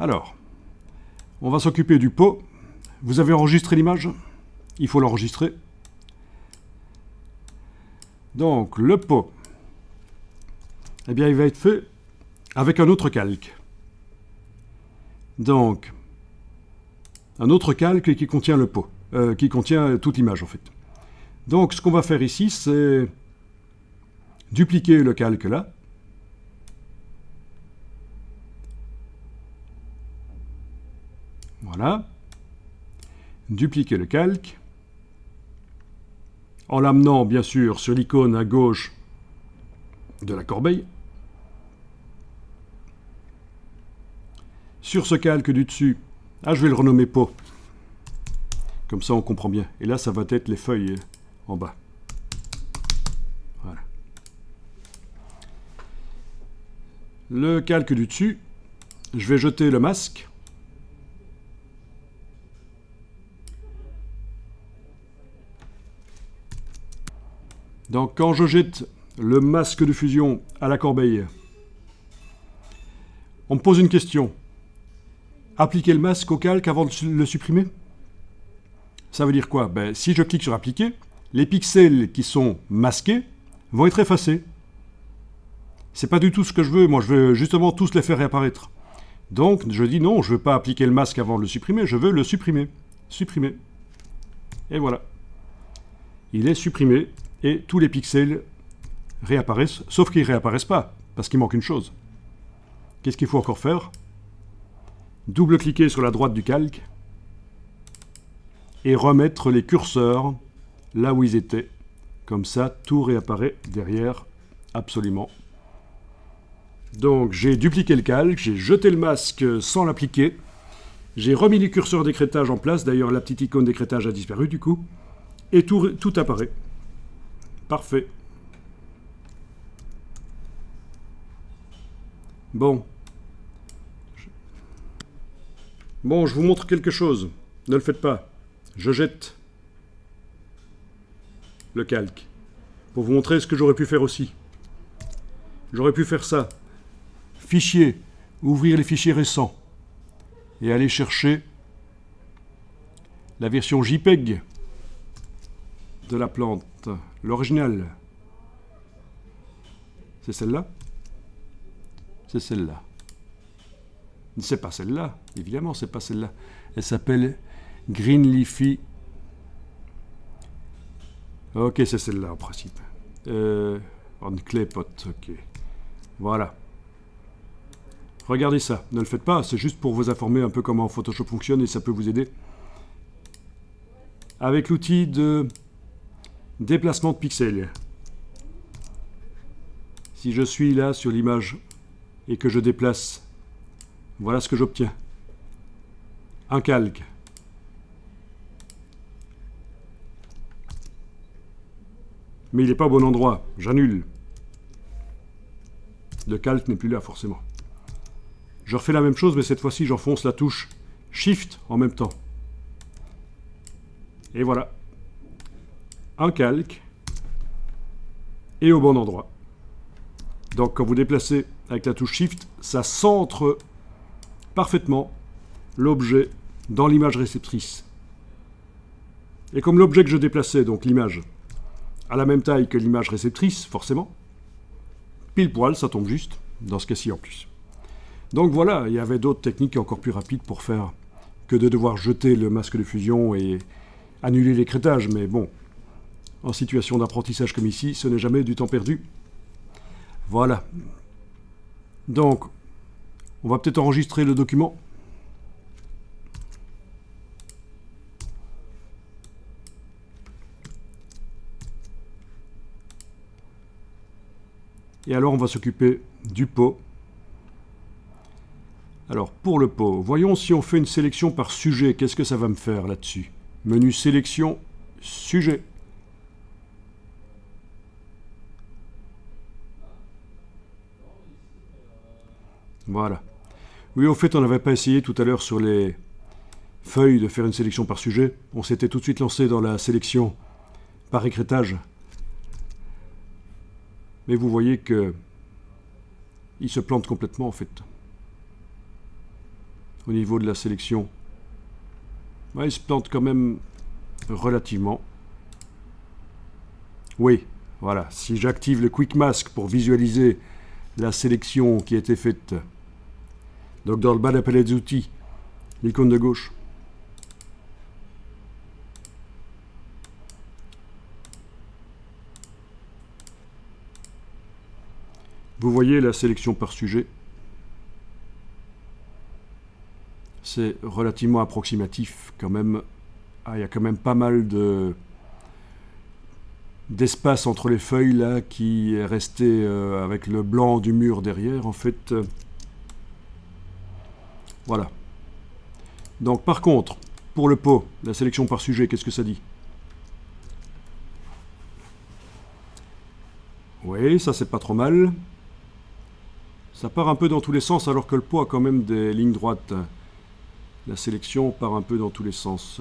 Alors, on va s'occuper du pot. Vous avez enregistré l'image? Il faut l'enregistrer. Donc, le pot, eh bien, il va être fait avec un autre calque. Donc, un autre calque qui contient le pot, qui contient toute l'image, en fait. Donc, ce qu'on va faire ici, c'est dupliquer le calque là. Voilà. Dupliquer le calque. En l'amenant, bien sûr, sur l'icône à gauche de la corbeille. Sur ce calque du dessus, je vais le renommer pot. Comme ça, on comprend bien. Et là, ça va être les feuilles en bas. Voilà. Le calque du dessus, je vais jeter le masque. Donc, quand je jette le masque de fusion à la corbeille, on me pose une question. Appliquer le masque au calque avant de le supprimer? Ça veut dire quoi? Ben, si je clique sur appliquer, les pixels qui sont masqués vont être effacés. C'est pas du tout ce que je veux. Moi, je veux justement tous les faire réapparaître. Donc, je dis non, je veux pas appliquer le masque avant de le supprimer, je veux le supprimer. Supprimer. Et voilà. Il est supprimé et tous les pixels réapparaissent, sauf qu'ils réapparaissent pas, parce qu'il manque une chose. Qu'est-ce qu'il faut encore faire? Double-cliquer sur la droite du calque et remettre les curseurs là où ils étaient. Comme ça, tout réapparaît derrière, absolument. Donc, j'ai dupliqué le calque, j'ai jeté le masque sans l'appliquer, j'ai remis les curseurs d'écrêtage en place, d'ailleurs la petite icône d'écrêtage a disparu du coup, et tout apparaît. Parfait. Bon. Bon, je vous montre quelque chose. Ne le faites pas. Je jette le calque pour vous montrer ce que j'aurais pu faire aussi. J'aurais pu faire ça. Fichier, ouvrir les fichiers récents et aller chercher la version JPEG de la plante, l'original. C'est celle-là? C'est celle-là. C'est pas celle-là, évidemment, c'est pas celle-là. Elle s'appelle Green Leafy. Ok, c'est celle-là en principe. On clay pot, ok. Voilà. Regardez ça, ne le faites pas, c'est juste pour vous informer un peu comment Photoshop fonctionne et ça peut vous aider. Avec l'outil de déplacement de pixels. Si je suis là sur l'image et que je déplace, voilà ce que j'obtiens. Un calque. Mais il n'est pas au bon endroit, j'annule. Le calque n'est plus là forcément. Je refais la même chose, mais cette fois-ci, j'enfonce la touche Shift en même temps. Et voilà. Un calque. Et au bon endroit. Donc, quand vous déplacez avec la touche Shift, ça centre parfaitement l'objet dans l'image réceptrice. Et comme l'objet que je déplaçais, donc l'image, à la même taille que l'image réceptrice, forcément, pile poil, ça tombe juste, dans ce cas-ci en plus. Donc voilà, il y avait d'autres techniques encore plus rapides pour faire que de devoir jeter le masque de fusion et annuler l'écrêtage. Mais bon, en situation d'apprentissage comme ici, ce n'est jamais du temps perdu. Voilà. Donc, on va peut-être enregistrer le document. Et alors, on va s'occuper du pot. Alors, pour le pot, voyons si on fait une sélection par sujet. Qu'est-ce que ça va me faire là-dessus? Menu sélection, sujet. Voilà. Oui, au fait, on n'avait pas essayé tout à l'heure sur les feuilles de faire une sélection par sujet. On s'était tout de suite lancé dans la sélection par écrêtage. Mais vous voyez que il se plante complètement, en fait. au niveau de la sélection. Ouais, il se plante quand même relativement. Oui, voilà. Si j'active le Quick Mask pour visualiser la sélection qui a été faite, donc dans le bas de la palette d'outils, l'icône de gauche, vous voyez la sélection par sujet. C'est relativement approximatif quand même. Ah, il y a quand même pas mal d'espace entre les feuilles là qui est resté avec le blanc du mur derrière en fait. Voilà. Donc par contre, pour le pot, la sélection par sujet, qu'est-ce que ça dit? Oui, ça c'est pas trop mal. Ça part un peu dans tous les sens alors que le pot a quand même des lignes droites. La sélection part un peu dans tous les sens.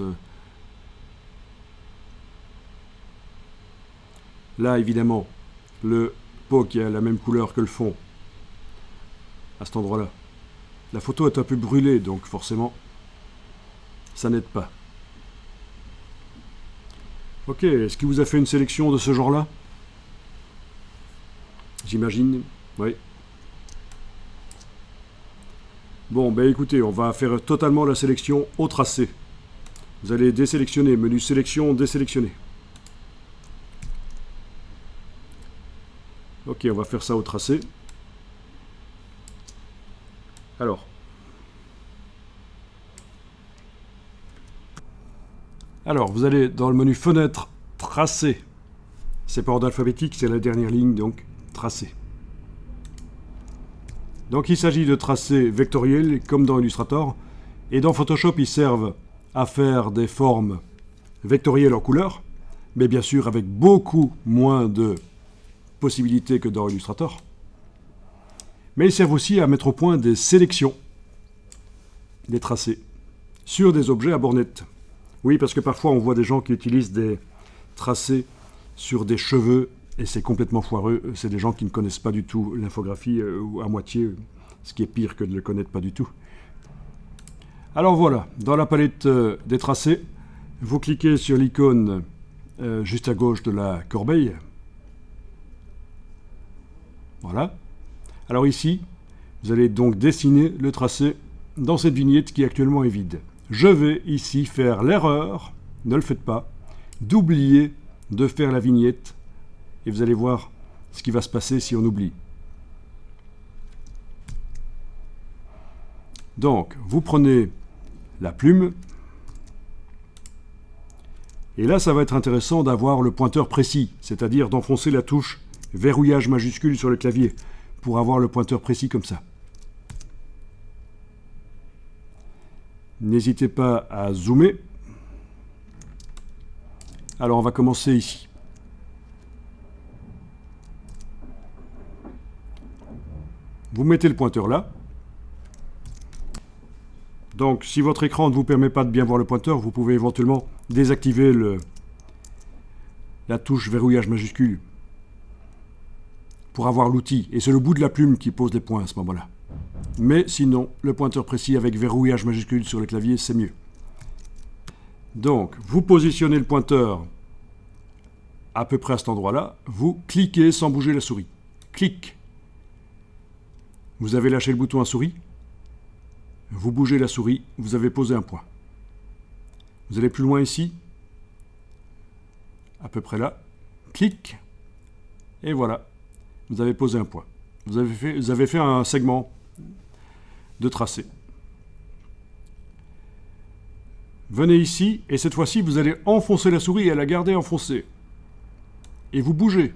Là, évidemment, le pot qui a la même couleur que le fond, à cet endroit-là. La photo est un peu brûlée, donc forcément, ça n'aide pas. Ok, est-ce qu'il vous a fait une sélection de ce genre-là? J'imagine, oui. Bon, ben écoutez, on va faire totalement la sélection au tracé. Vous allez désélectionner, menu sélection, désélectionner. Ok, on va faire ça au tracé. Alors. Alors, vous allez dans le menu fenêtre, tracé. C'est pas ordre alphabétique, c'est la dernière ligne, donc tracé. Donc il s'agit de tracés vectoriels, comme dans Illustrator. Et dans Photoshop, ils servent à faire des formes vectorielles en couleur, mais bien sûr avec beaucoup moins de possibilités que dans Illustrator. Mais ils servent aussi à mettre au point des sélections, des tracés, sur des objets à bornettes. Oui, parce que parfois on voit des gens qui utilisent des tracés sur des cheveux, et c'est complètement foireux. C'est des gens qui ne connaissent pas du tout l'infographie, ou à moitié, ce qui est pire que de le connaître pas du tout. Alors voilà, dans la palette des tracés, vous cliquez sur l'icône juste à gauche de la corbeille. Voilà. Alors ici, vous allez donc dessiner le tracé dans cette vignette qui actuellement est vide. Je vais ici faire l'erreur, ne le faites pas, d'oublier de faire la vignette et vous allez voir ce qui va se passer si on oublie. Donc, vous prenez la plume et là, ça va être intéressant d'avoir le pointeur précis, c'est-à-dire d'enfoncer la touche verrouillage majuscule sur le clavier pour avoir le pointeur précis comme ça. N'hésitez pas à zoomer. Alors on va commencer ici. Vous mettez le pointeur là. Donc si votre écran ne vous permet pas de bien voir le pointeur, vous pouvez éventuellement désactiver la touche verrouillage majuscule pour avoir l'outil. Et c'est le bout de la plume qui pose des points à ce moment-là. Mais sinon, le pointeur précis avec verrouillage majuscule sur le clavier, c'est mieux. Donc, vous positionnez le pointeur à peu près à cet endroit-là. Vous cliquez sans bouger la souris. Clic. Vous avez lâché le bouton à souris. Vous bougez la souris. Vous avez posé un point. Vous allez plus loin ici. À peu près là. Clic. Et voilà. Vous avez posé un point. Vous avez fait un segment de tracé. Venez ici, et cette fois-ci, vous allez enfoncer la souris et la garder enfoncée. Et vous bougez.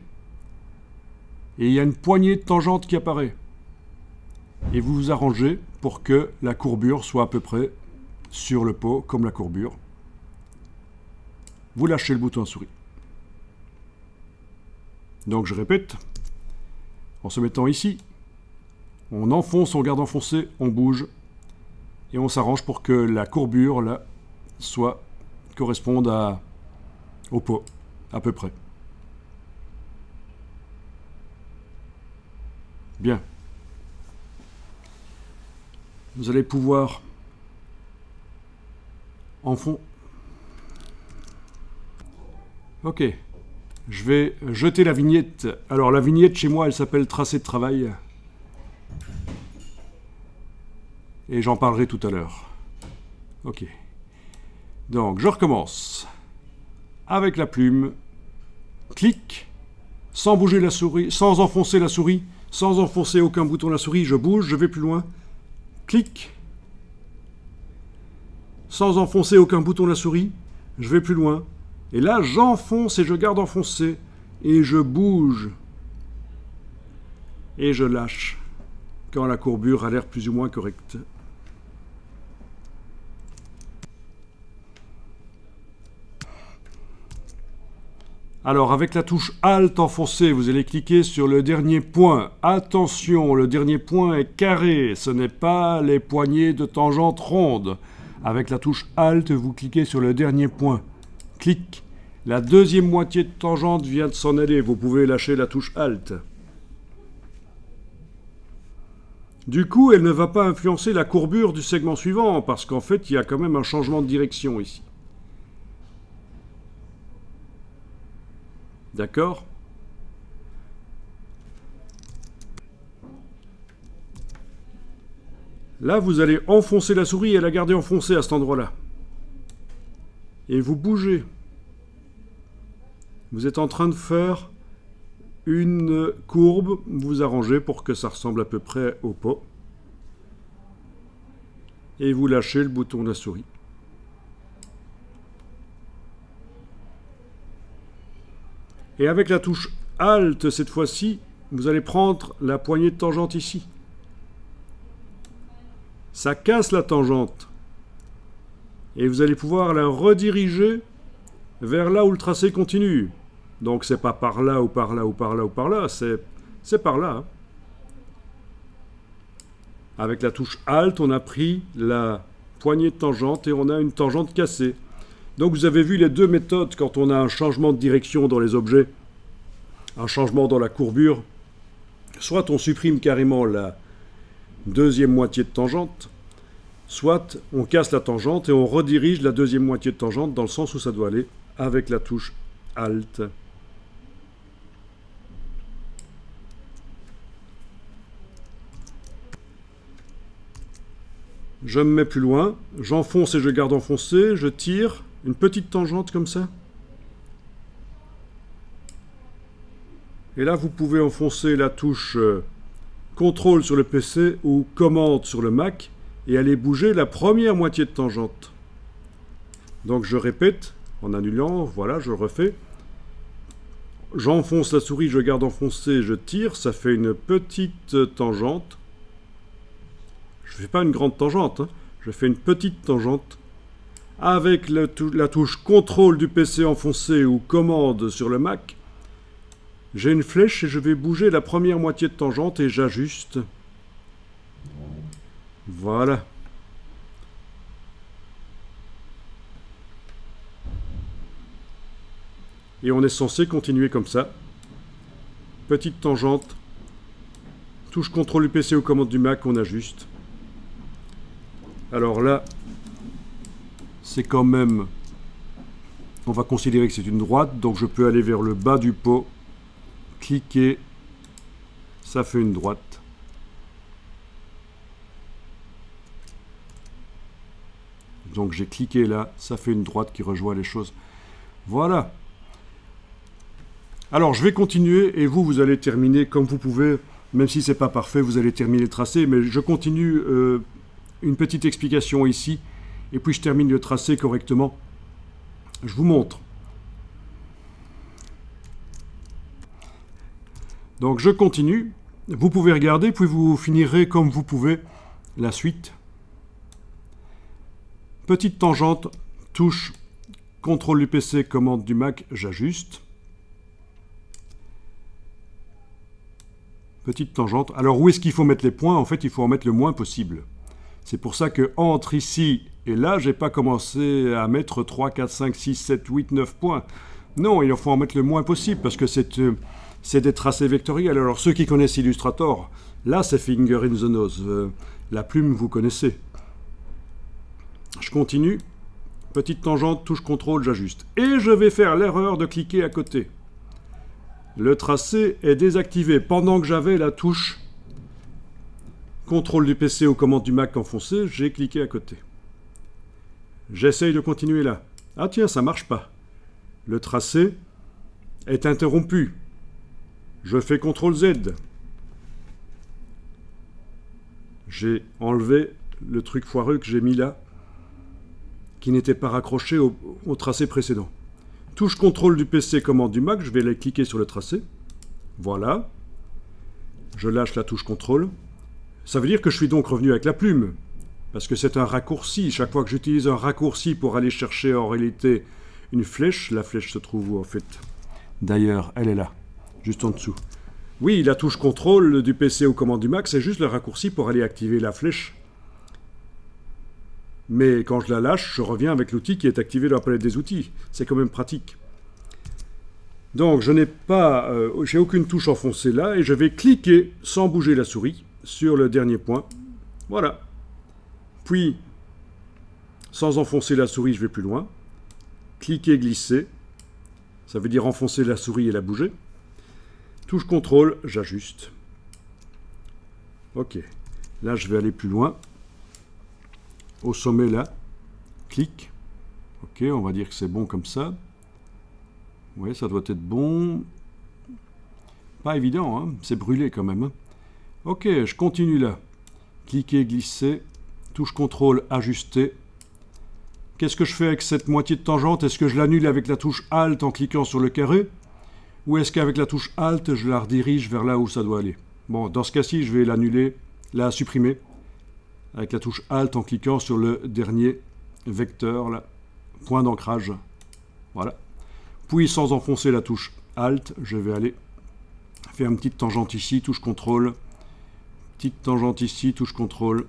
Et il y a une poignée de tangente qui apparaît. Et vous vous arrangez pour que la courbure soit à peu près sur le pot, comme la courbure. Vous lâchez le bouton à souris. Donc je répète, en se mettant ici, on enfonce, on garde enfoncé, on bouge, et on s'arrange pour que la courbure, là, corresponde au pot, à peu près. Bien. Vous allez pouvoir en fond. Ok. Je vais jeter la vignette. Alors la vignette chez moi, elle s'appelle tracé de travail. Et j'en parlerai tout à l'heure. Ok. Donc je recommence. Avec la plume. Clic. Sans bouger la souris, sans enfoncer la souris, sans enfoncer aucun bouton de la souris, je bouge, je vais plus loin. Clic. Sans enfoncer aucun bouton de la souris, je vais plus loin. Et là, j'enfonce et je garde enfoncé. Et je bouge. Et je lâche. Quand la courbure a l'air plus ou moins correcte. Alors, avec la touche Alt enfoncée, vous allez cliquer sur le dernier point. Attention, le dernier point est carré. Ce n'est pas les poignées de tangente ronde. Avec la touche Alt, vous cliquez sur le dernier point. Clic. La deuxième moitié de tangente vient de s'en aller. Vous pouvez lâcher la touche Alt. Du coup, elle ne va pas influencer la courbure du segment suivant, parce qu'en fait, il y a quand même un changement de direction ici. D'accord ? Là, vous allez enfoncer la souris et la garder enfoncée à cet endroit-là. Et vous bougez. Vous êtes en train de faire une courbe. Vous arrangez pour que ça ressemble à peu près au pot. Et vous lâchez le bouton de la souris. Et avec la touche Alt, cette fois-ci, vous allez prendre la poignée de tangente ici. Ça casse la tangente. Et vous allez pouvoir la rediriger vers là où le tracé continue. Donc c'est pas par là ou par là ou par là ou par là, c'est par là. Avec la touche Alt, on a pris la poignée de tangente et on a une tangente cassée. Donc vous avez vu les deux méthodes quand on a un changement de direction dans les objets, un changement dans la courbure. Soit on supprime carrément la deuxième moitié de tangente, soit on casse la tangente et on redirige la deuxième moitié de tangente dans le sens où ça doit aller avec la touche Alt. Je me mets plus loin, j'enfonce et je garde enfoncé, je tire une petite tangente comme ça. Et là, vous pouvez enfoncer la touche CTRL sur le PC ou Commande sur le Mac et aller bouger la première moitié de tangente. Donc je répète, en annulant, voilà, je refais. J'enfonce la souris, je garde enfoncé, je tire, ça fait une petite tangente. Je ne fais pas une grande tangente, hein. Je fais une petite tangente. Avec la touche CTRL du PC enfoncé ou Commande sur le Mac, j'ai une flèche et je vais bouger la première moitié de tangente et j'ajuste. Voilà. Et on est censé continuer comme ça. Petite tangente. Touche CTRL du PC ou commande du Mac, on ajuste. Alors là, c'est quand même... On va considérer que c'est une droite, donc je peux aller vers le bas du pot. Cliquer, ça fait une droite. Donc j'ai cliqué là, ça fait une droite qui rejoint les choses. Voilà. Alors je vais continuer et vous allez terminer comme vous pouvez, même si c'est pas parfait, vous allez terminer le tracé, mais je continue une petite explication ici, et puis je termine le tracé correctement. Je vous montre. Donc je continue, vous pouvez regarder, puis vous finirez comme vous pouvez la suite. Petite tangente, touche CTRL du PC, commande du Mac, j'ajuste. Petite tangente. Alors où est-ce qu'il faut mettre les points? En fait, il faut en mettre le moins possible. C'est pour ça que entre ici et là, j'ai pas commencé à mettre 3, 4, 5, 6, 7, 8, 9 points. Non, il faut en mettre le moins possible parce que c'est des tracés vectoriels. Alors ceux qui connaissent Illustrator, là c'est Finger in the Nose. La plume, vous connaissez. Je continue. petite tangente, touche contrôle, j'ajuste. Et je vais faire l'erreur de cliquer à côté. Le tracé est désactivé pendant que j'avais la touche contrôle du PC aux commandes du Mac enfoncée, j'ai cliqué à côté. J'essaye de continuer là. Ah tiens, ça marche pas. Le tracé est interrompu. Je fais CTRL Z. J'ai enlevé le truc foireux que j'ai mis là, qui n'était pas raccroché au tracé précédent. Touche contrôle du PC, commande du Mac, je vais aller cliquer sur le tracé. Voilà. Je lâche la touche contrôle. Ça veut dire que je suis donc revenu avec la plume, parce que c'est un raccourci. Chaque fois que j'utilise un raccourci pour aller chercher en réalité une flèche, la flèche se trouve où en fait? D'ailleurs, elle est là, juste en dessous. Oui, la touche contrôle du PC aux commandes du Mac, c'est juste le raccourci pour aller activer la flèche. Mais quand je la lâche, je reviens avec l'outil qui est activé dans la palette des outils. C'est quand même pratique. Donc, je n'ai pas, j'ai aucune touche enfoncée là, et je vais cliquer sans bouger la souris sur le dernier point. Voilà. Puis, sans enfoncer la souris, je vais plus loin. Cliquer, glisser. Ça veut dire enfoncer la souris et la bouger. Touche contrôle, j'ajuste. Ok. Là, je vais aller plus loin. Au sommet, là. Clic. Ok, on va dire que c'est bon comme ça. Oui, ça doit être bon. Pas évident, hein. C'est brûlé quand même. Hein. Ok, je continue là. Cliquer, glisser. Touche contrôle, ajuster. Qu'est-ce que je fais avec cette moitié de tangente? Est-ce que je l'annule avec la touche Alt en cliquant sur le carré? Ou est-ce qu'avec la touche Alt, je la redirige vers là où ça doit aller? Bon, dans ce cas-ci, je vais l'annuler, la supprimer, avec la touche Alt en cliquant sur le dernier vecteur, là, point d'ancrage. Voilà. Puis, sans enfoncer la touche Alt, je vais aller faire une petite tangente ici, touche contrôle. Petite tangente ici, touche contrôle.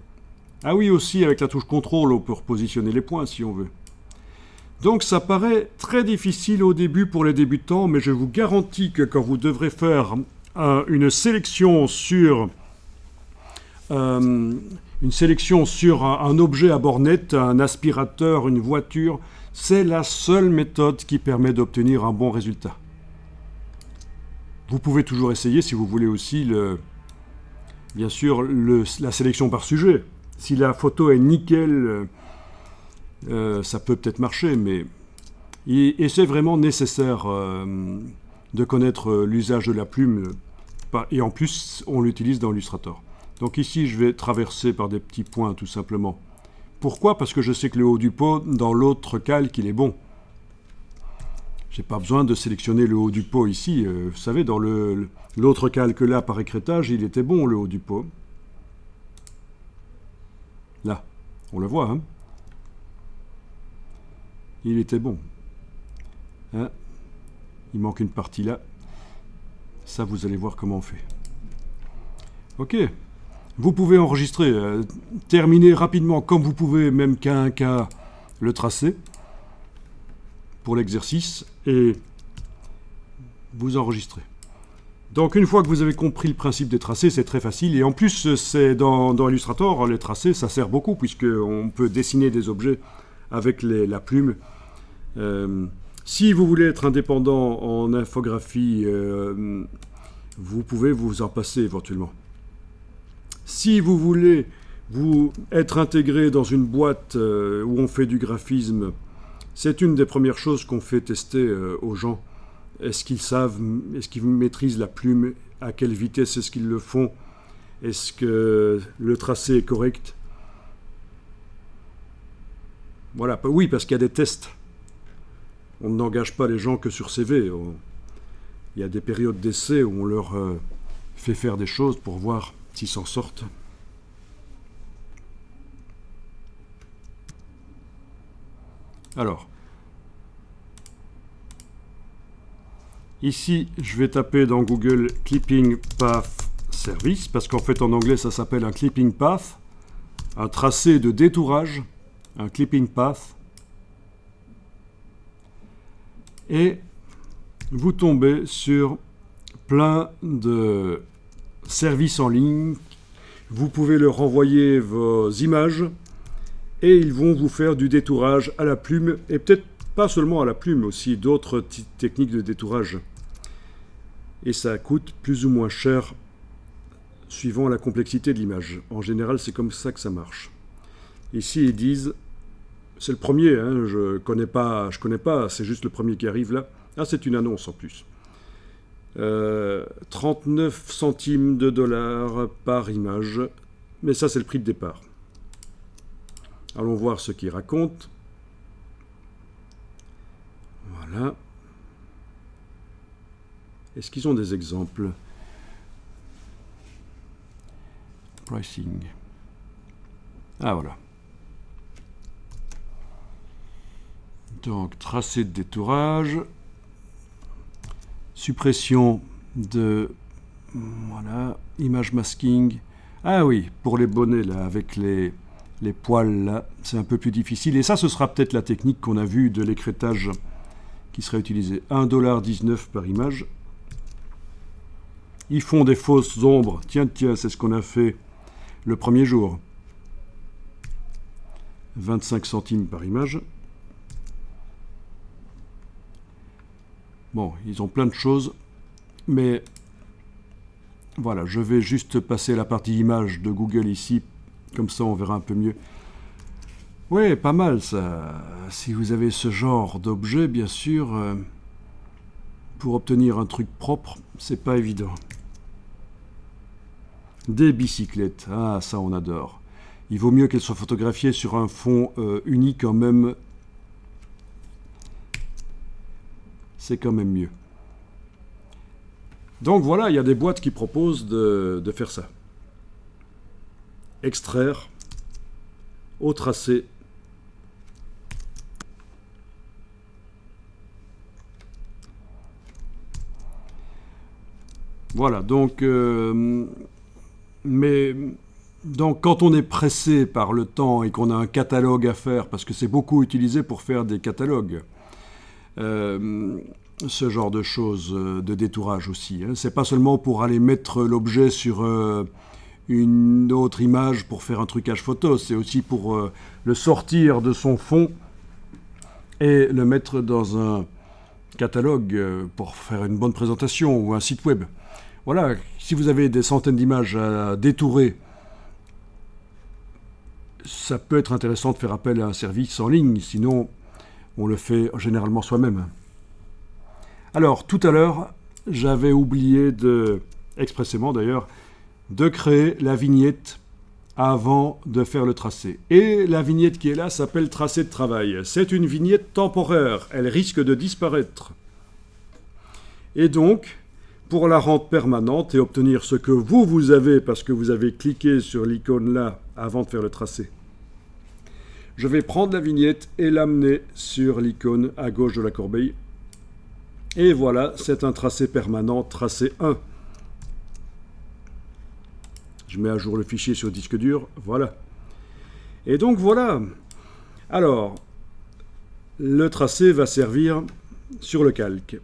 Ah oui, aussi, avec la touche contrôle, on peut repositionner les points si on veut. Donc ça paraît très difficile au début pour les débutants, mais je vous garantis que quand vous devrez faire une sélection sur un objet à bornette, un aspirateur, une voiture, c'est la seule méthode qui permet d'obtenir un bon résultat. Vous pouvez toujours essayer si vous voulez aussi, bien sûr, la sélection par sujet. Si la photo est nickel, ça peut peut-être marcher, mais et c'est vraiment nécessaire de connaître l'usage de la plume, et en plus, on l'utilise dans Illustrator. Donc ici, je vais traverser par des petits points, tout simplement. Pourquoi? Parce que je sais que le haut du pot, dans l'autre calque, il est bon. J'ai pas besoin de sélectionner le haut du pot ici. Vous savez, dans l'autre calque là, par écrêtage, il était bon, le haut du pot. Là, on le voit, hein? Il était bon. Hein? Il manque une partie là. Ça, vous allez voir comment on fait. Ok. Vous pouvez enregistrer, terminer rapidement, comme vous pouvez, même qu'à un cas, le tracé pour l'exercice, et vous enregistrez. Donc, une fois que vous avez compris le principe des tracés, c'est très facile. Et en plus, c'est dans Illustrator, les tracés, ça sert beaucoup, puisqu'on peut dessiner des objets avec la plume. Si vous voulez être indépendant en infographie, vous pouvez vous en passer éventuellement. Si vous voulez être intégré dans une boîte où on fait du graphisme, c'est une des premières choses qu'on fait tester aux gens. Est-ce qu'ils savent, est-ce qu'ils maîtrisent la plume? À quelle vitesse est-ce qu'ils le font? Est-ce que le tracé est correct? Voilà, oui, parce qu'il y a des tests. On n'engage pas les gens que sur CV. Il y a des périodes d'essai où on leur fait faire des choses pour voir s'ils s'en sortent. Alors, ici, je vais taper dans Google Clipping Path Service, parce qu'en fait, en anglais, ça s'appelle un clipping path, un tracé de détourage, un clipping path. Et vous tombez sur plein de services en ligne. Vous pouvez leur envoyer vos images et ils vont vous faire du détourage à la plume, et peut-être pas seulement à la plume, aussi d'autres techniques de détourage. Et ça coûte plus ou moins cher suivant la complexité de l'image. En général, c'est comme ça que ça marche. Ici, ils disent, c'est le premier, hein, je connais pas, c'est juste le premier qui arrive là. Ah, c'est une annonce en plus. 39 centimes de dollars par image, mais ça c'est le prix de départ. Allons voir ce qu'ils racontent. Voilà. Est-ce qu'ils ont des exemples? Pricing. Ah voilà. Donc tracé de détourage. Suppression de... Voilà. Image masking. Ah oui, pour les bonnets là, avec les poils là, c'est un peu plus difficile. Et ça, ce sera peut-être la technique qu'on a vue de l'écrêtage qui sera utilisée. 1,19$ par image. Ils font des fausses ombres. Tiens, c'est ce qu'on a fait le premier jour. 25 centimes par image. Bon, ils ont plein de choses, mais voilà, je vais juste passer la partie image de Google ici, comme ça on verra un peu mieux. Ouais, pas mal ça. Si vous avez ce genre d'objet, bien sûr, pour obtenir un truc propre, c'est pas évident. Des bicyclettes, ah ça on adore. Il vaut mieux qu'elles soient photographiées sur un fond uni quand même. C'est quand même mieux. Donc voilà, il y a des boîtes qui proposent de faire ça. Extraire au tracé. Voilà, donc, donc quand on est pressé par le temps et qu'on a un catalogue à faire, parce que c'est beaucoup utilisé pour faire des catalogues, ce genre de choses de détourage aussi. Hein. C'est pas seulement pour aller mettre l'objet sur une autre image pour faire un trucage photo, c'est aussi pour le sortir de son fond et le mettre dans un catalogue pour faire une bonne présentation ou un site web. Voilà, si vous avez des centaines d'images à détourer, ça peut être intéressant de faire appel à un service en ligne, sinon on le fait généralement soi-même. Alors, tout à l'heure, j'avais oublié expressément d'ailleurs, de créer la vignette avant de faire le tracé. Et la vignette qui est là s'appelle tracé de travail. C'est une vignette temporaire, elle risque de disparaître. Et donc, pour la rendre permanente et obtenir ce que vous avez, parce que vous avez cliqué sur l'icône là avant de faire le tracé, je vais prendre la vignette et l'amener sur l'icône à gauche de la corbeille. Et voilà, c'est un tracé permanent, tracé 1. Je mets à jour le fichier sur disque dur, voilà. Et donc voilà. Alors, le tracé va servir sur le calque.